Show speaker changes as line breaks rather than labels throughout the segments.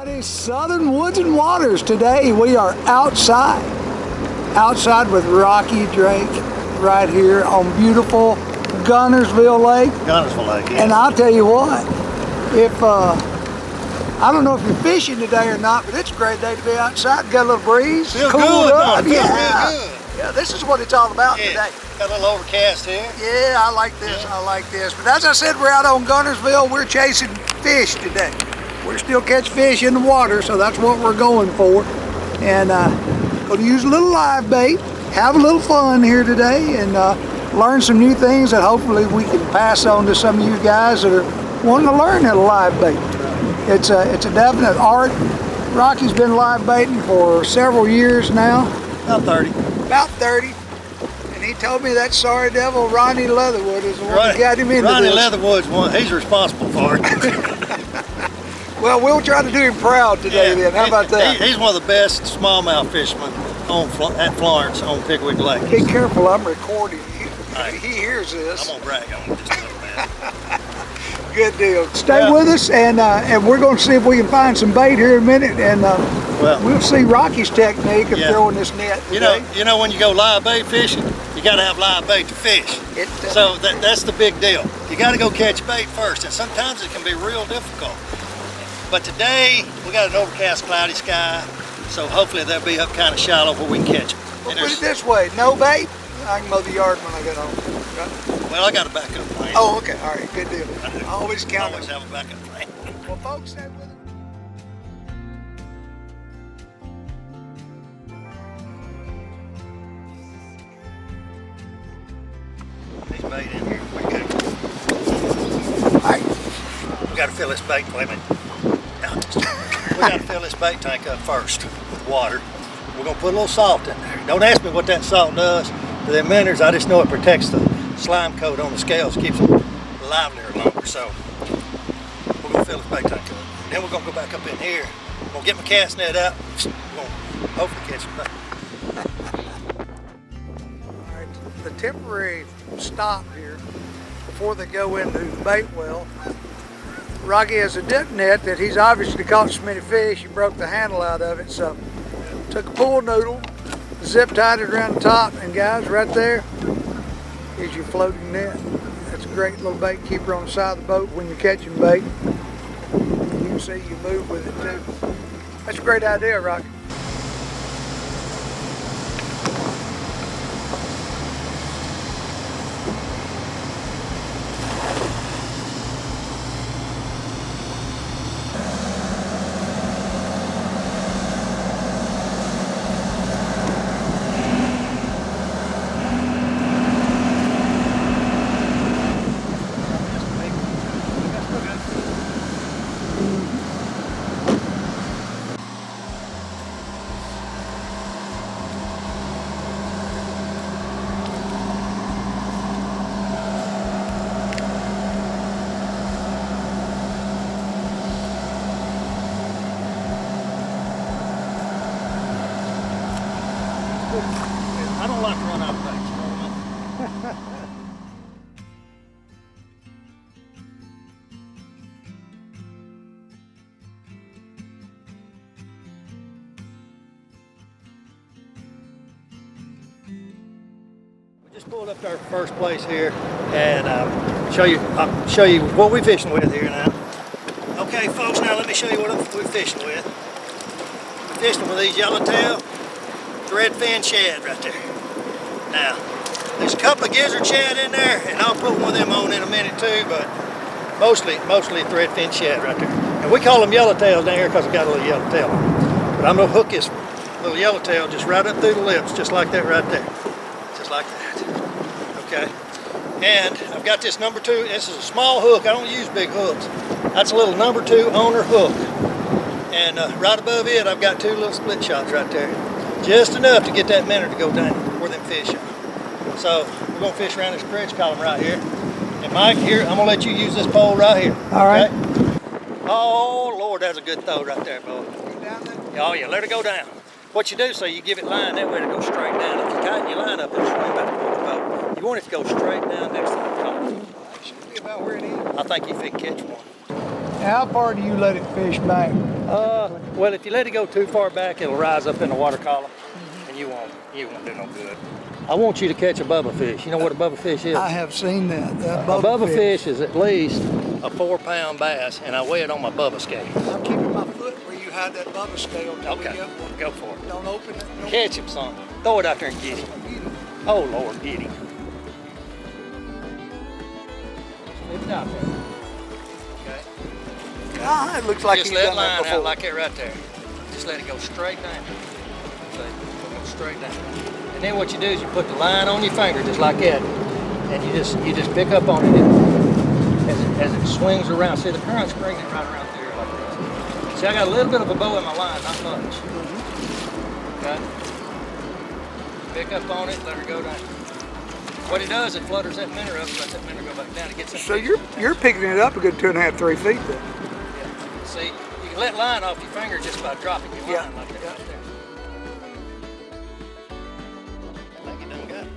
everybody, Southern Woods and Waters. Today we are outside with Rocky Drake right here on beautiful Guntersville Lake.
Guntersville Lake, yeah.
And I'll tell you what, if I don't know if you're fishing today or not, but it's a great day to be outside. Got a little breeze,
Feel
cooled
good,
up.
Feels
Yeah.
real good.
Yeah, this is what it's all about today.
Got a little overcast here.
Yeah, I like this. I like this. But as I said, we're out on Guntersville. We're chasing fish today. We're still catch fish in the water, so that's what we're going for. And going to use a little live bait, have a little fun here today, and learn some new things that hopefully we can pass on to some of you guys that are wanting to learn how to live bait. It's a definite art. Rocky's been live baiting for several years now.
About 30.
About 30. And he told me that sorry devil Ronnie Leatherwood is the one that got him into
Ronnie
this.
Leatherwood's one. He's responsible for it.
Well, we'll try to do him proud today then. How about that?
He's one of the best smallmouth fishermen at Florence on Pickwick Lake.
Be careful, I'm recording.
Right.
He hears this.
I'm going to brag on him just a little bit.
Good deal. Stay with us, and we're going to see if we can find some bait here in a minute, and we'll see Rocky's technique of throwing this net today.
You know when you go live bait fishing, you got to have live bait to fish. So that's the big deal. You got to go catch bait first, and sometimes it can be real difficult. But today we got an overcast, cloudy sky, so hopefully they'll be up kind of shallow where we can catch them.
Well, put it this way: no bait. I can mow the yard when I get home.
Well, I got a backup plan.
Oh, okay. All right. Good deal. I always count.
Always have a backup plan.
Well, folks, stay with us.
These bait in here, we good.
All right.
We got to fill this bait. Wait a minute. We got to fill this bait tank up first with water. We're gonna put a little salt in there. Don't ask me what that salt does to them minnows. I just know it protects the slime coat on the scales, keeps them livelier longer. So we're gonna fill this bait tank up. Then we're gonna go back up in here. I'm gonna get my cast net out. We're gonna hopefully catch some bait.
All right, the temporary stop here before they go into the bait well. Rocky has a dip net that he's obviously caught so many fish, he broke the handle out of it. So took a pool noodle, zip tied it around the top, and guys, right there is your floating net. That's a great little bait keeper on the side of the boat when you're catching bait. You can see you move with it too. That's a great idea, Rocky.
I don't like to run out of baits, you know what I mean? We just pulled up to our first place here, and I'll show you what we're fishing with here now. Okay, folks, now let me show you what we're fishing with. We're fishing with these yellowtail threadfin shad right there. Now, there's a couple of gizzard shad in there, and I'll put one of them on in a minute too, but mostly threadfin shad right there. And we call them yellowtails down here because we got a little yellowtail on them. But I'm gonna hook this little yellowtail just right up through the lips, just like that right there. Just like that, okay? And I've got this number 2, this is a small hook, I don't use big hooks. That's a little number 2 owner hook. And right above it, I've got 2 little split shots right there. Just enough to get that minnow to go down where them fish are. So we're gonna fish around this bridge column right here. And Mike, here, I'm gonna let you use this pole right here.
All right.
Oh Lord, that's a good throw right there, boy. Oh yeah, let it go down. What you do, so you give it line that way to go straight down. If you tighten your line up, it'll swim back toward the boat. You want it to go straight down next to the column.
Should be about where it is.
I think you could catch one.
How far do you let it fish back?
Well, if you let it go too far back, it'll rise up in the water column, and you won't do no good. I want you to catch a bubba fish. You know what a bubba fish is?
I have seen that.
A bubba fish is at least a 4-pound bass, and I weigh it on my bubba scale.
I'm keeping my foot where you had that bubba scale.
Okay, go for it.
Don't open it. Don't
Catch him, son. Throw it out there and get him.
get it.
Oh, Lord, get him. Leave it out there. Okay.
Ah, it looks like
Just
he's
let
done that
line
before.
out like that right there. Just let it go straight down. See, go straight down. And then what you do is you put the line on your finger just like that, and you just pick up on it as it swings around. See, the current's bringing it right around there like this. See, I got a little bit of a bow in my line, not much. Okay. Pick up on it, let her go down. What it does, it flutters that minnow up, let that minnow go back down. It gets that
So
fish.
you're picking it up a good 2.5, 3 feet then.
Yeah. See, you can let line off your finger just by dropping your line like that right there. I think you done got it.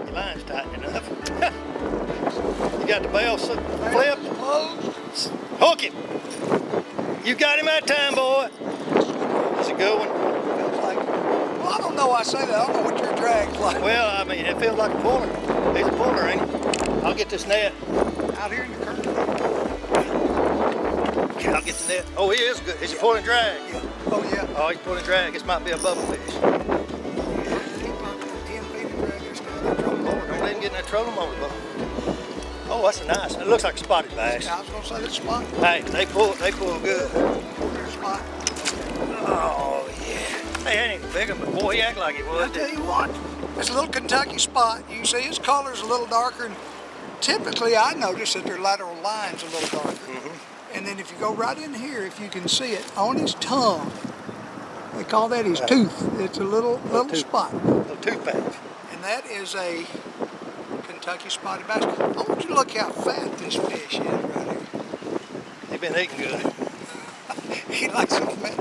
Your line's tight enough. You got the bell flipped. Hook him. You got him that time, boy. That's a good one.
Well, I don't know why I say that. I don't know what your drag's like.
Well, I mean, it feels like a puller. He's a puller, ain't he? I'll get this net.
Out here in the current.
I'll get the net. Oh, he is good. Is he pulling drag?
Yeah. Oh, yeah.
Oh, he's pulling drag. This might be a bubble fish.
Keep on 10 feet of drag. There's no trouble.
Don't let him get in that trolling motor, boy. Oh, that's a nice. It looks like a spotted bass.
I was going to say this spot.
Hey, they pull good.
There's a spot.
Oh, yeah. Hey, that ain't a big one, but boy, he act like he
I'll
would.
tell you what. It's a little Kentucky spot. You can see his color's a little darker. And typically, I notice that their lateral line's a little darker. And then if you go right in here, if you can see it, on his tongue, they call that his tooth. It's a little
tooth.
spot.
Little tooth patch.
And that is a Kentucky spotted bass. I want you to look how fat this fish is right here.
He been eating good.
He likes some fat.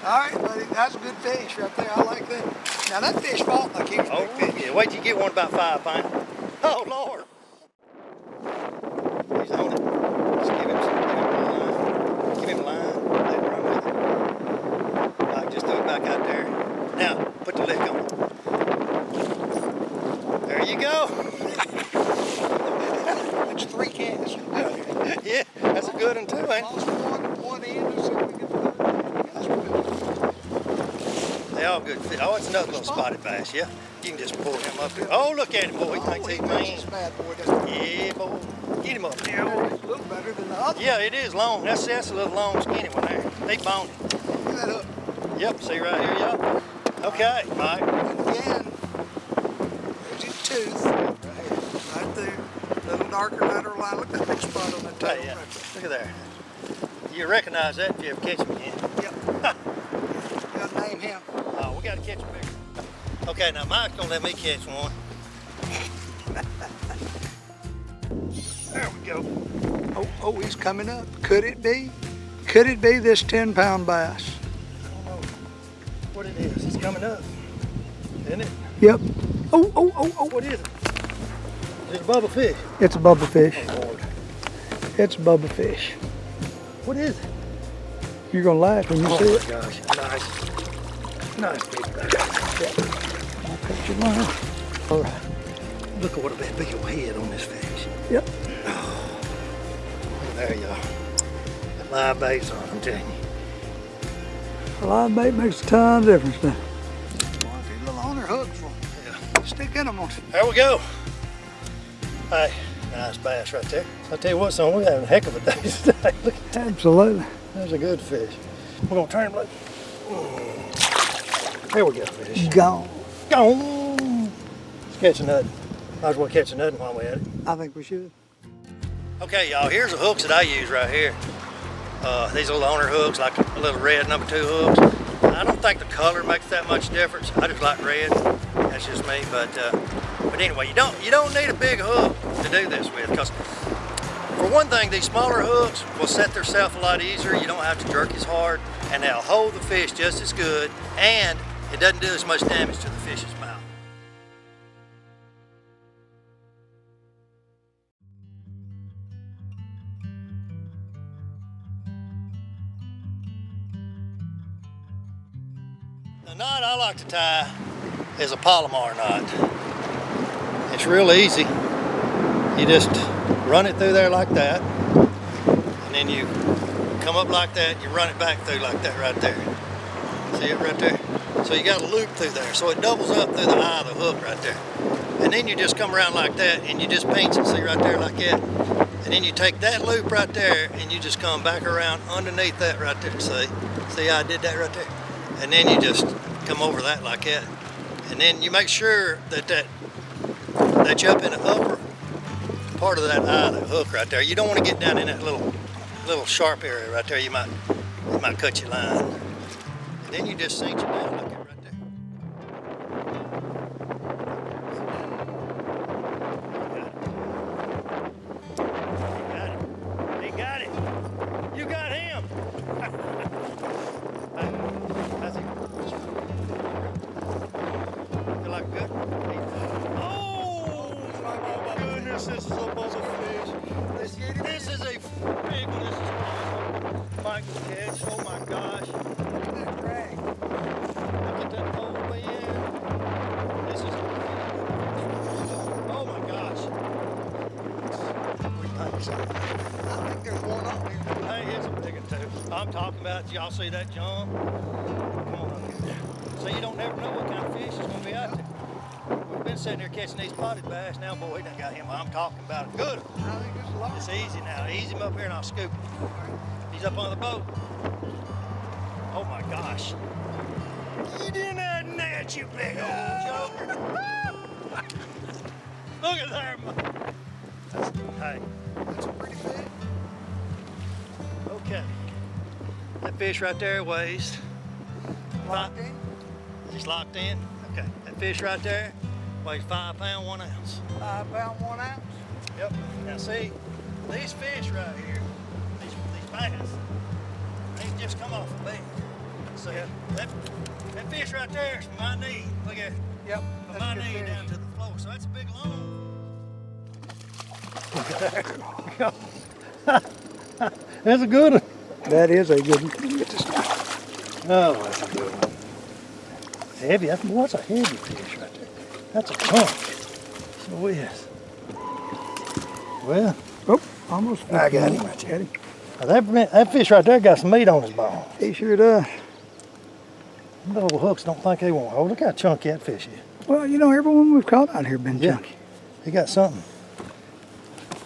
All right, buddy, that's a good fish right there. I like that. Now that fish fought like he was a
Oh,
big fish.
yeah. Wait till you get one about 5 pounds. Oh, Lord. He's on it. Just give him a line. Give him a line. Let him run with it. Like, just throw it back out there. Now, put the lick on it. There you go.
It's 3 casts.
Yeah, that's a good one too, ain't it?
Lost one end, so we get the that's good.
They all good fish. Oh, it's another little spotted bass, yeah. You can just pull him up here. Oh, look at him, boy. He thinks he's
makes
mean.
this bad boy, doesn't he?
Yeah, boy. Get him up
It's
there.
a little better than the other.
Yeah, it is long. That's a little long, skinny one there. They boned it.
Look that up.
Yep, see right here, yep. Okay, Mike.
And again, there's his tooth. Right there. Little darker lateral line. Look at that big spot on that tail.
Hey, yeah.
Right there.
Look at there. You recognize that if you ever catch him again.
Yep. Gotta name him.
Oh, we gotta catch him bigger. Okay, now Mike's gonna let me catch one.
There we go. Oh, he's coming up. Could it be? Could it be this 10-pound bass?
I don't know what it is. It's coming up, isn't it?
Yep. Oh.
What is it? Is it a bubble fish?
It's a bubba fish.
Oh, Lord.
It's a bubba fish.
What is it?
You're gonna laugh when you
Oh
see
my
it.
gosh, nice big bass.
I'll cut your line. All right.
Look at what a big old head on this fish.
Yep.
There you are. That live bait's on, I'm telling you.
A live bait makes a ton of difference now. Boy, a little on their hooks for 'em.
Yeah.
Stick in them on.
There we go. Hey, nice bass right there. I'll tell you what, son, we're having a heck of a day today. Look at that.
Absolutely.
There's a good fish. We're gonna turn him like. There we go, fish.
Gone.
Gone. Let's catch a nut. Might as well catch a nut while we're at it.
I think we should.
Okay, y'all, here's the hooks that I use right here. These little owner hooks, like a little red number 2 hooks. I don't think the color makes that much difference. I just like red. That's just me. But anyway, you don't need a big hook to do this with, because for one thing, these smaller hooks will set themselves a lot easier. You don't have to jerk as hard, and they'll hold the fish just as good, and it doesn't do as much damage to the fish's mouth. The knot I like to tie is a Palomar knot. It's real easy. You just run it through there like that, and then you come up like that, you run it back through like that right there. See it right there? So you got a loop through there, so it doubles up through the eye of the hook right there. And then you just come around like that, and you just pinch it, see right there like that. And then you take that loop right there, and you just come back around underneath that right there, see? See how I did that right there? And then you just come over that like that. And then you make sure that you're up in the upper part of that eye of the hook right there. You don't want to get down in that little sharp area right there. You might cut your line. And then you just cinch it down like that right there. He got it. You got him. That's it. Feel like good? Oh my goodness, this is a bubble fish. This is a big one. This is Michael's catch. Oh my gosh. Look at that pole, man. This is oh my gosh.
I think there's one on here.
Hey, it's a big one too. I'm talking about, y'all see that John? Come on up here. So you don't never know what kind of fish is going to be out there. We've been sitting here catching these spotted bass. Now, boy, he done got him. I'm talking about it. Good.
I think it's a lot.
It's easy now. Ease him up here and I'll scoop him. He's up on the boat. Oh my gosh. Get in that net, you big old joker. Look at there. Hey.
That's a pretty fish.
Okay. That fish right there weighs.
Locked in?
He's locked in. Okay. That fish right there weighs 5 pounds, 1 ounce.
5 pound, 1 ounce.
Yep. Now see, these fish right here, these bass, they just come off the bait. So that fish right there is from my knee. Look at it.
Yep.
From my knee down to the floor. So that's a big loan. Look at that. That's a good one.
That is a good one. Get this down.
Oh, that's a good one. Heavy. What's a heavy fish right there? That's a chunk. So is. Well.
Oh, almost.
I got him.
Got him.
Now that fish right there got some meat on his bone.
He sure does.
The little hooks don't think they won't hold. Look how chunky that fish is.
Well, you know, everyone we've caught out here been chunky.
He got something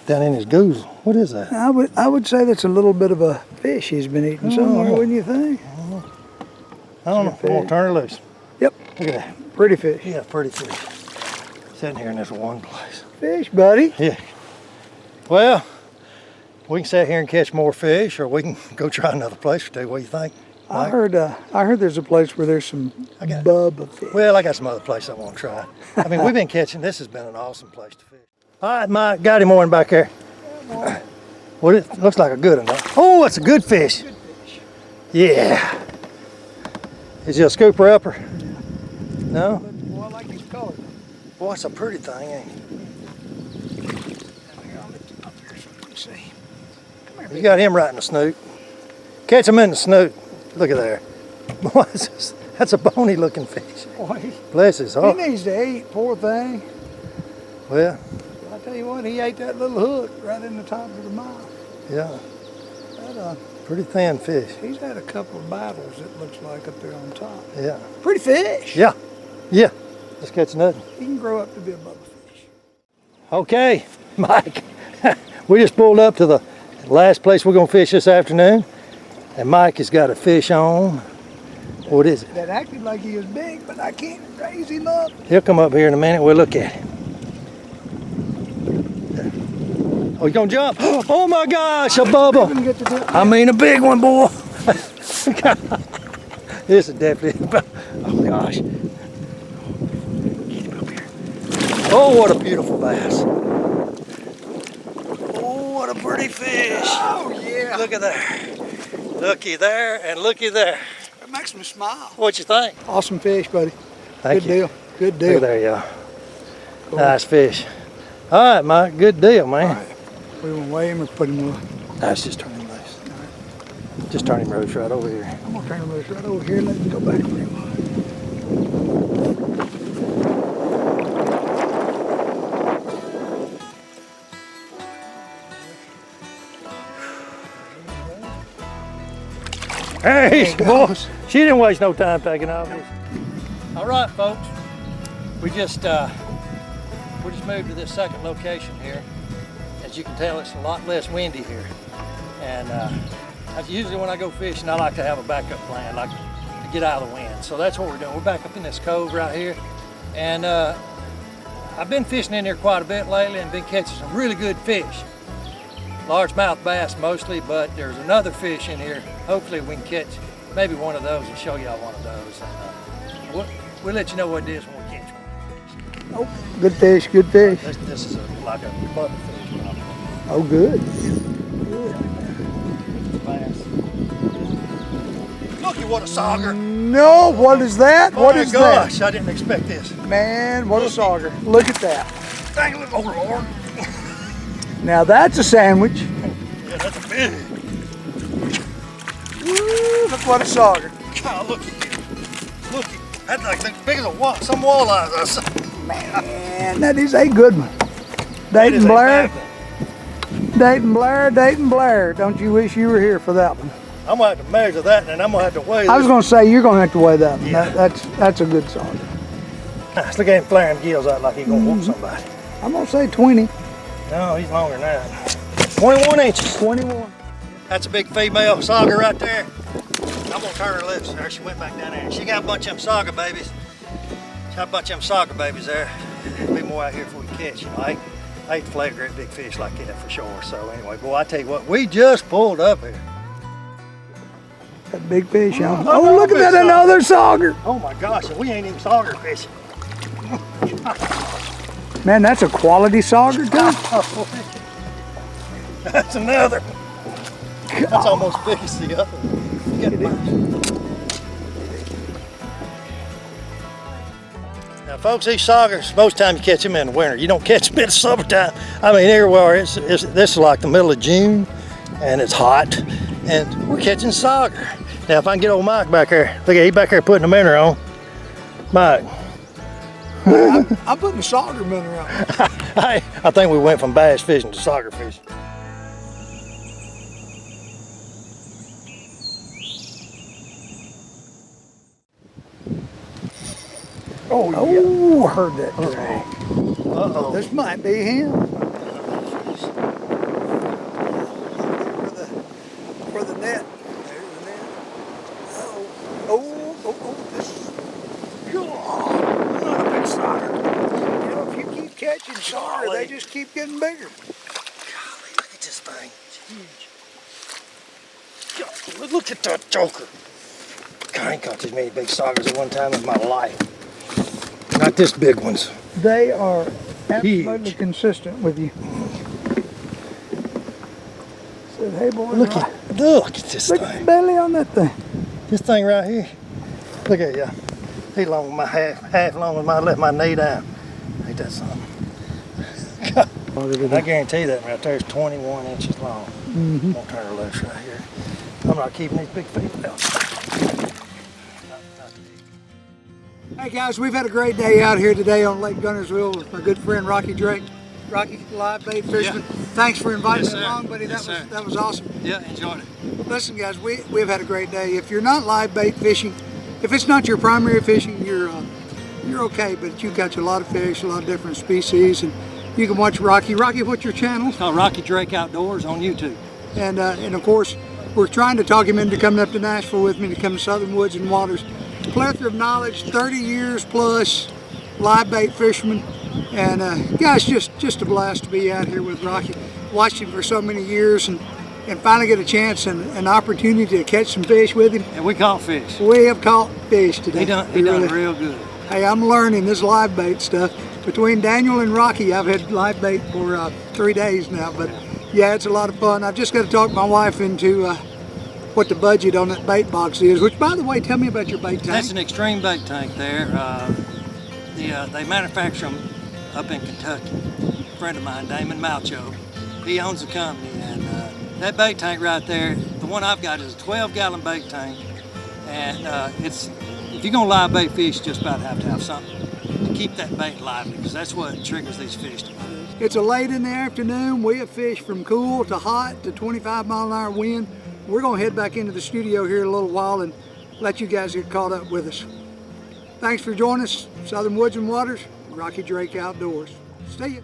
down in his goose. What is that?
I would say that's a little bit of a fish he's been eating somewhere, wouldn't you think?
I don't know. I'm gonna turn her loose.
Yep.
Look at that.
Pretty fish.
Yeah, pretty fish. Sitting here in this one place.
Fish, buddy.
Yeah. Well, we can sit here and catch more fish, or we can go try another place or two. What do you think?
I heard there's a place where there's some bubba fish.
Well, I got some other place I want to try. I mean, we've been catching. This has been an awesome place to fish. All right, Mike, got him one back there. Well, it looks like a good one. Oh, it's a good fish.
Good fish.
Yeah. Is he a scooper upper? No?
Boy, I like his color.
Boy, it's a pretty thing, ain't it?
Here, I'll lift him up here so you can see. Come here,
You got him right in the snoot. Catch him in the snoot. Look at there. Boy, that's a bony looking fish.
boy.
Bless his heart.
He needs to eat, poor thing.
Well,
I tell you what, he ate that little hook right in the top of the mouth.
yeah,
That,
pretty thin fish.
he's had a couple of battles, it looks like, up there on top.
Yeah.
Pretty fish.
Yeah. Yeah. Let's catch another.
He can grow up to be a bubba fish.
Okay, Mike. We just pulled up to the last place we're gonna fish this afternoon, and Mike has got a fish on. What is it?
That acted like he was big, but I can't raise him up.
He'll come up here in a minute. We'll look at him. Oh, you gonna jump? Oh my gosh, a bubba.
Even get to do it.
I mean a big one, boy. This is definitely, oh gosh. Get him up here. Oh, what a beautiful bass. Oh, what a pretty fish.
Oh, yeah.
Look at there. Looky there and looky there.
It makes me smile.
What you think?
Awesome fish, buddy.
Thank
Good
you.
deal. Good
Look
deal.
at there, y'all.
Cool.
Nice fish. All right, Mike, good deal, man.
All right. We want to weigh him or put him low?
Let's just turn him loose. Just turn him loose right over here.
I'm going to turn him loose right over here and let him go back where he was.
Hey, boy, she didn't waste no time taking off. All right, folks. We just moved to this second location here. As you can tell, it's a lot less windy here. And usually when I go fishing, I like to have a backup plan, like to get out of the wind. So that's what we're doing. We're back up in this cove right here. And I've been fishing in here quite a bit lately and been catching some really good fish. Largemouth bass mostly, but there's another fish in here. Hopefully we can catch maybe one of those and show y'all one of those. And, we'll let you know what it is when we catch one.
Oh, good fish, good fish.
This is like a butterfish probably.
Oh, good.
Bass. Look at what a sauger.
No, what is that? What is that?
Gosh, I didn't expect this.
Man, what a sauger. Look at that.
Dang, look, oh Lord.
Now that's a sandwich.
Yeah, that's big.
Woo, look what a sauger.
God, look at you. Look at that's like as big as some walleyes.
Man, that is a good one. Dayton Blair. Dayton Blair, Dayton Blair. Don't you wish you were here for that one?
I'm gonna have to measure that and then I'm gonna have to weigh this.
I was gonna say you're gonna have to weigh that one.
Yeah.
That's a good sauger.
Nice. Look at him flaring gills out like he's gonna whoop somebody.
I'm gonna say 20.
No, he's longer than that. 21 inches.
21.
That's a big female sauger right there. I'm gonna turn her loose. There she went back down there. She got a bunch of them sauger babies. She got a bunch of them sauger babies there. There'll be more out here before we catch. You know, I hate to flay a great big fish like that for sure. So anyway, boy, I tell you what, we just pulled up here.
That big fish on. Oh, look at that, another sauger.
Oh my gosh, we ain't even sauger fishing.
Man, that's a quality sauger, too.
That's another. That's almost big as the other. Now, folks, these saugers, most time you catch them in the winter. You don't catch them in the summertime. I mean, everywhere. This is like the middle of June, and it's hot, and we're catching sauger. Now, if I can get old Mike back there, look at he back there putting the minnow on. Mike.
I'm putting a sauger minnow on.
I think we went from bass fishing to sauger fishing.
Oh, I heard that drag.
Uh-oh.
This might be him. For the net. There's the net. Oh, this is not a big sauger. You know, if you keep catching sauger, they just keep getting bigger.
Golly, look at this thing. It's huge. God, look at that joker. God, I ain't caught this many big saugers at one time in my life. Not this big ones.
They are absolutely
Huge.
consistent with you. Said, hey boy,
Look at this
look at the
thing.
belly on that thing.
This thing right here. Look at ya. He long with my half long with my left my knee down. Ain't that something? I guarantee you that right there is 21 inches long. I'm gonna turn her loose right here. I'm not keeping these big feet out.
Hey guys, we've had a great day out here today on Lake Guntersville with my good friend Rocky Drake. Rocky, live bait fisherman.
Yeah.
Thanks for inviting
Yes,
me
sir.
along, buddy.
Yes,
That was awesome.
Yeah, enjoyed it.
Listen guys, we've had a great day. If you're not live bait fishing, if it's not your primary fishing, you're okay, but you catch a lot of fish, a lot of different species, and you can watch Rocky. Rocky, what's your channel?
It's called Rocky Drake Outdoors on YouTube.
And of course, we're trying to talk him into coming up to Nashville with me to come to Southern Woods and Waters. Plethora of knowledge, 30 years plus, live bait fisherman, and guys, just a blast to be out here with Rocky. Watched him for so many years, and finally get a chance and an opportunity to catch some fish with him.
And we caught fish.
We have caught fish today.
He done real good.
Hey, I'm learning this live bait stuff. Between Daniel and Rocky, I've had live bait for 3 days now, but yeah, it's a lot of fun. I've just got to talk my wife into what the budget on that bait box is, which, by the way, tell me about your bait tank.
That's an extreme bait tank there. They manufacture them up in Kentucky. A friend of mine, Damon Malcho, he owns the company, and that bait tank right there, the one I've got is a 12-gallon bait tank, and if you're gonna live bait fish, you just about have to have something to keep that bait lively, because that's what triggers these fish to move.
It's a late in the afternoon. We have fished from cool to hot to 25-mile-an-hour wind We're going to head back into the studio here in a little while and let you guys get caught up with us. Thanks for joining us. Southern Woods and Waters, Rocky Drake Outdoors. See ya.